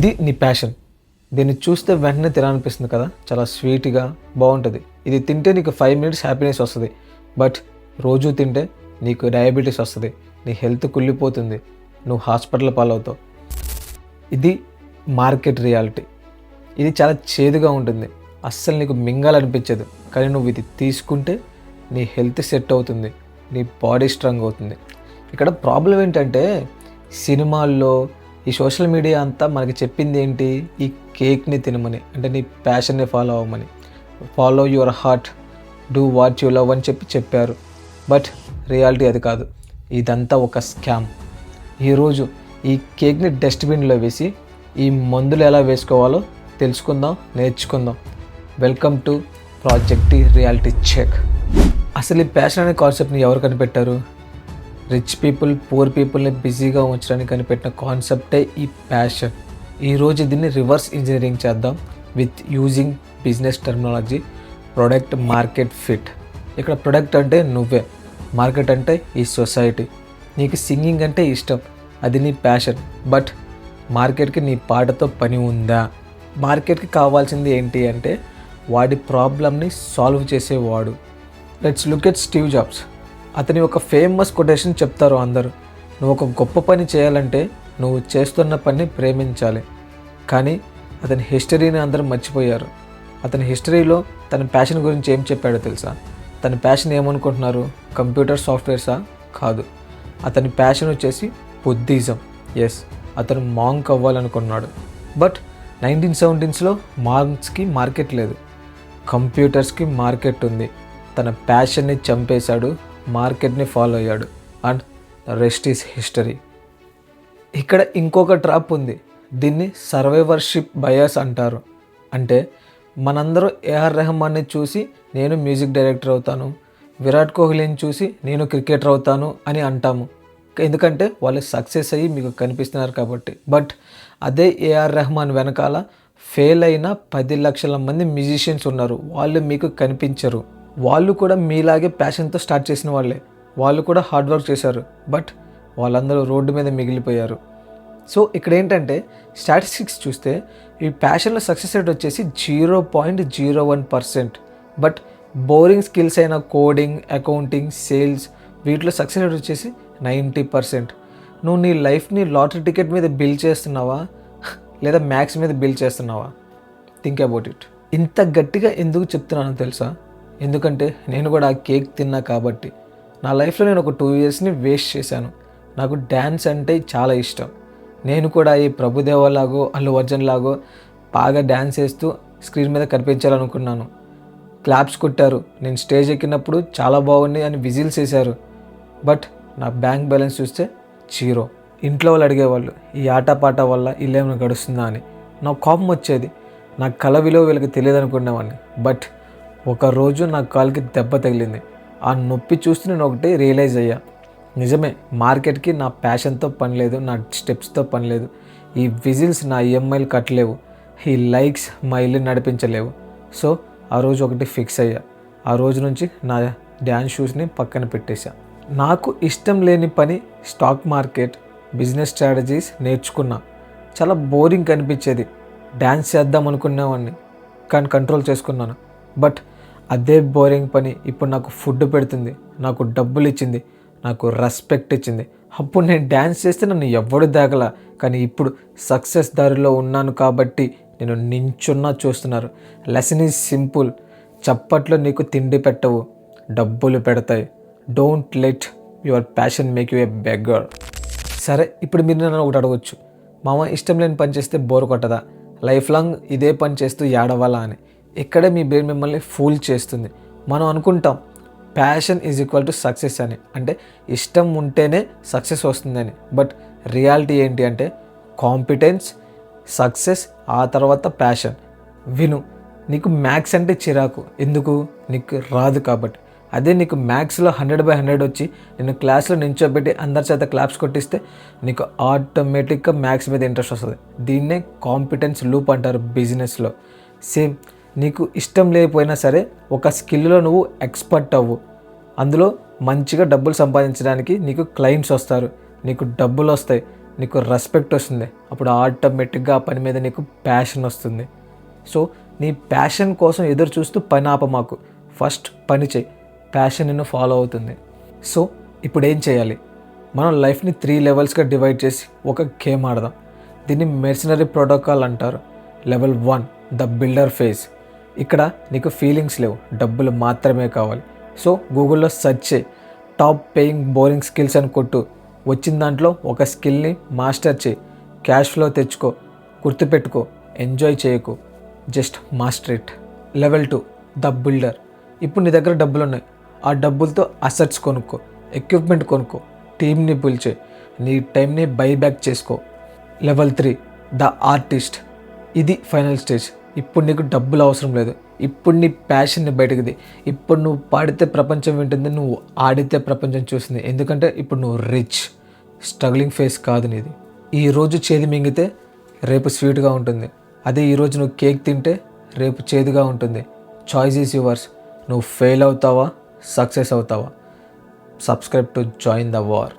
ఇది నీ ప్యాషన్. దీన్ని చూస్తే వెంటనే తినాలనిపిస్తుంది కదా, చాలా స్వీట్గా బాగుంటుంది. ఇది తింటే నీకు 5 minutes హ్యాపీనెస్ వస్తుంది. బట్ రోజు తింటే నీకు డయాబెటీస్ వస్తుంది, నీ హెల్త్ కుళ్ళిపోతుంది, నువ్వు హాస్పిటల్ పాలవుతావు. ఇది మార్కెట్ రియాలిటీ. ఇది చాలా చేదుగా ఉంటుంది, అస్సలు నీకు మింగాలనిపించదు. కానీ నువ్వు ఇది తీసుకుంటే నీ హెల్త్ సెట్ అవుతుంది, నీ బాడీ స్ట్రాంగ్ అవుతుంది. ఇక్కడ ప్రాబ్లం ఏంటంటే సినిమాల్లో ఈ సోషల్ మీడియా అంతా మనకి చెప్పింది ఏంటి, ఈ కేక్ని తినమని, అంటే నీ ప్యాషన్ని ఫాలో అవ్వమని. Follow your heart, do what you love అని చెప్పారు. బట్ రియాలిటీ అది కాదు. ఇదంతా ఒక స్కామ్. ఈరోజు ఈ కేక్ని డస్ట్బిన్లో వేసి ఈ మందులు ఎలా వేసుకోవాలో తెలుసుకుందాం, నేర్చుకుందాం. Welcome to project reality check. అసలు ఈ ప్యాషన్ అనే కాన్సెప్ట్ని ఎవరు కనిపెట్టారు? రిచ్ పీపుల్ పూర్ పీపుల్ని బిజీగా ఉంచడానికి కనిపెట్టిన కాన్సెప్టే ఈ ప్యాషన్. ఈరోజు దీన్ని రివర్స్ ఇంజనీరింగ్ చేద్దాం with using business terminology, product market fit. ఇక్కడ ప్రొడక్ట్ అంటే నువ్వే, మార్కెట్ అంటే ఈ సొసైటీ. నీకు సింగింగ్ అంటే ఇష్టం, అది నీ ప్యాషన్. బట్ మార్కెట్కి నీ పాటతో పని ఉందా? మార్కెట్కి కావాల్సింది ఏంటి అంటే వాడి ప్రాబ్లమ్ని సాల్వ్ చేసేవాడు. Let's look at Steve jobs. అతని ఒక ఫేమస్ కొటేషన్ చెప్తారు అందరూ. నువ్వు ఒక గొప్ప పని చేయాలంటే నువ్వు చేస్తున్న పని ప్రేమించాలి. కానీ అతని హిస్టరీని అందరూ మర్చిపోయారు. అతని హిస్టరీలో తన ప్యాషన్ గురించి ఏం చెప్పాడో తెలుసా? తన ప్యాషన్ ఏమనుకుంటున్నారు? కంప్యూటర్ సాఫ్ట్వేర్సా? కాదు. అతని ప్యాషన్ వచ్చేసి బుద్ధిజం. ఎస్, అతను మాంక్ అవ్వాలనుకున్నాడు. బట్ 1970s మాంక్స్కి మార్కెట్ లేదు, కంప్యూటర్స్కి మార్కెట్ ఉంది. తన ప్యాషన్ని చంపేశాడు, మార్కెట్ని ఫాలో అయ్యాడు, and the rest is history. ఇక్కడ ఇంకొక ట్రాప్ ఉంది. దీన్ని సర్వైవర్షిప్ బయాస్ అంటారు. అంటే మనందరూ ఏఆర్ రెహమాన్ని చూసి నేను మ్యూజిక్ డైరెక్టర్ అవుతాను, విరాట్ కోహ్లీని చూసి నేను క్రికెటర్ అవుతాను అని అంటాము. ఎందుకంటే వాళ్ళు సక్సెస్ అయ్యి మీకు కనిపిస్తున్నారు కాబట్టి. బట్ అదే ఏఆర్ రెహమాన్ వెనకాల ఫెయిల్ అయిన 10 లక్షల మంది మ్యూజిషియన్స్ ఉన్నారు, వాళ్ళు మీకు కనిపించరు. వాళ్ళు కూడా మీలాగే ప్యాషన్తో స్టార్ట్ చేసిన వాళ్ళే, వాళ్ళు కూడా హార్డ్ వర్క్ చేశారు. బట్ వాళ్ళందరూ రోడ్డు మీద మిగిలిపోయారు. సో ఇక్కడ ఏంటంటే స్టాటిస్టిక్స్ చూస్తే ఈ ప్యాషన్లో సక్సెస్ రేట్ వచ్చేసి 0.01%. బట్ బోరింగ్ స్కిల్స్ అయిన కోడింగ్, అకౌంటింగ్, సేల్స్, వీటిలో సక్సెస్ రేట్ వచ్చేసి 90%. నువ్వు నీ లైఫ్ని లాటరీ టికెట్ మీద బిల్ చేస్తున్నావా లేదా మ్యాథ్స్ మీద బిల్ చేస్తున్నావా? Think about it. ఇంత గట్టిగా ఎందుకు చెప్తున్నానో తెలుసా? ఎందుకంటే నేను కూడా ఆ కేక్ తిన్నా కాబట్టి. నా లైఫ్లో నేను ఒక 2 yearsని వేస్ట్ చేశాను. నాకు డ్యాన్స్ అంటే చాలా ఇష్టం. నేను కూడా ఈ ప్రభుదేవాలాగో అల్లు అర్జున్ లాగో బాగా డ్యాన్స్ వేస్తూ స్క్రీన్ మీద కనిపించాలనుకున్నాను. క్లాప్స్ కొట్టారు, నేను స్టేజ్ ఎక్కినప్పుడు చాలా బాగుంది అని విజిల్స్ వేశారు. బట్ నా బ్యాంక్ బ్యాలెన్స్ చూస్తే 0. ఇంట్లో వాళ్ళు అడిగేవాళ్ళు ఈ ఆటపాట వల్ల ఇల్లేమైనా గడుస్తుందా అని. నాకు కోపం వచ్చేది. నా కళ విలువ వీళ్ళకి తెలియదు అనుకునేవాడిని. బట్ ఒకరోజు నా కాలుకి దెబ్బ తగిలింది. ఆ నొప్పి చూస్తే నేను ఒకటి రియలైజ్ అయ్యా, నిజమే మార్కెట్కి నా ప్యాషన్తో పని లేదు, నా స్టెప్స్తో పని లేదు. ఈ విజిల్స్ నా ఈఎంఐలు కట్టలేవు, ఈ లైక్స్ మా ఇల్లు నడిపించలేవు. సో ఆ రోజు ఒకటి ఫిక్స్ అయ్యా. ఆ రోజు నుంచి నా డ్యాన్స్ షూస్ని పక్కన పెట్టేశా. నాకు ఇష్టం లేని పని స్టాక్ మార్కెట్, బిజినెస్ స్ట్రాటజీస్ నేర్చుకున్నా. చాలా బోరింగ్ కనిపించేది. డ్యాన్స్ చేద్దాం అనుకునేవాడిని కానీ కంట్రోల్ చేసుకున్నాను. బట్ అదే బోరింగ్ పని ఇప్పుడు నాకు ఫుడ్ పెడుతుంది, నాకు డబ్బులు ఇచ్చింది, నాకు రెస్పెక్ట్ ఇచ్చింది. అప్పుడు నేను డ్యాన్స్ చేస్తే నన్ను ఎవ్వడు దాగల. కానీ ఇప్పుడు సక్సెస్ దారిలో ఉన్నాను కాబట్టి నేను నించున్నా చూస్తున్నారు. Lesson is simple. చప్పట్లో నీకు తిండి పెట్టవు, డబ్బులు పెడతాయి. Don't let your passion make you A beggar. సరే, ఇప్పుడు మీరు నన్ను ఒకటి అడగొచ్చు, మామ ఇష్టం లేని పని చేస్తే బోర్ కొట్టదా, లైఫ్ లాంగ్ ఇదే పని చేస్తూ ఏడవాలా అని. ఇక్కడే మీ బ్రెయిన్ మిమ్మల్ని ఫూల్ చేస్తుంది. మనం అనుకుంటాం passion is equal to success అని, అంటే ఇష్టం ఉంటేనే సక్సెస్ వస్తుందని. బట్ రియాలిటీ ఏంటి అంటే కాంపిటెన్స్, సక్సెస్, ఆ తర్వాత ప్యాషన్. విను, నీకు మ్యాథ్స్ అంటే చిరాకు, ఎందుకు? నీకు రాదు కాబట్టి. అదే నీకు మ్యాథ్స్లో 100/100 వచ్చి నేను క్లాస్లో నించోబెట్టి అందరి చేత క్లాప్స్ కొట్టిస్తే నీకు ఆటోమేటిక్గా మ్యాథ్స్ మీద ఇంట్రెస్ట్ వస్తుంది. దీన్నే కాంపిటెన్స్ లూప్ అంటారు బిజినెస్లో. సేమ్, నీకు ఇష్టం లేకపోయినా సరే ఒక స్కిల్లో నువ్వు ఎక్స్పర్ట్ అవ్వు, అందులో మంచిగా డబ్బులు సంపాదించడానికి నీకు క్లయింట్స్ వస్తారు, నీకు డబ్బులు వస్తాయి. నీకు రెస్పెక్ట్ వస్తుంది. అప్పుడు ఆటోమేటిక్గా ఆ పని మీద నీకు ప్యాషన్ వస్తుంది. సో నీ ప్యాషన్ కోసం ఎదురు చూస్తూ పని ఆపమాకు. ఫస్ట్ పని చేయి, ప్యాషన్ నిన్ను ఫాలో అవుతుంది. సో ఇప్పుడు ఏం చేయాలి? మనం లైఫ్ని 3 లెవెల్స్గా డివైడ్ చేసి ఒక గేమ్ ఆడదాం. దీన్ని మెర్సనరీ ప్రోటోకాల్ అంటారు. Level 1 the builder phase. ఇక్కడ నీకు ఫీలింగ్స్ లేవు, డబ్బులు మాత్రమే కావాలి. సో గూగుల్లో సెర్చ్ చేయి, టాప్ పేయింగ్ బోరింగ్ స్కిల్స్ అని కొట్టు. వచ్చిన దాంట్లో ఒక స్కిల్ని మాస్టర్ చేయి, క్యాష్ ఫ్లో తెచ్చుకో. గుర్తుపెట్టుకో, ఎంజాయ్ చేయకు, just master it. Level 2 the builder. ఇప్పుడు నీ దగ్గర డబ్బులు ఉన్నాయి, ఆ డబ్బులతో అసెట్స్ కొనుక్కో, ఎక్విప్మెంట్ కొనుక్కో, టీమ్ని పిలిచే, నీ టైంని బైబ్యాక్ చేసుకో. Level 3 the artist. ఇది ఫైనల్ స్టేజ్. ఇప్పుడు నీకు డబ్బులు అవసరం లేదు, ఇప్పుడు నీ ప్యాషన్ని బయటకుది. ఇప్పుడు నువ్వు పాడితే ప్రపంచం వింటుంది, నువ్వు ఆడితే ప్రపంచం చూస్తుంది. ఎందుకంటే ఇప్పుడు నువ్వు రిచ్. స్ట్రగ్లింగ్ ఫేస్ కాదు నీది. ఈరోజు చేదు మింగితే రేపు స్వీట్గా ఉంటుంది. అదే ఈరోజు నువ్వు కేక్ తింటే రేపు చేదుగా ఉంటుంది. Choice is yours. నువ్వు ఫెయిల్ అవుతావా, సక్సెస్ అవుతావా? Subscribe to join the war.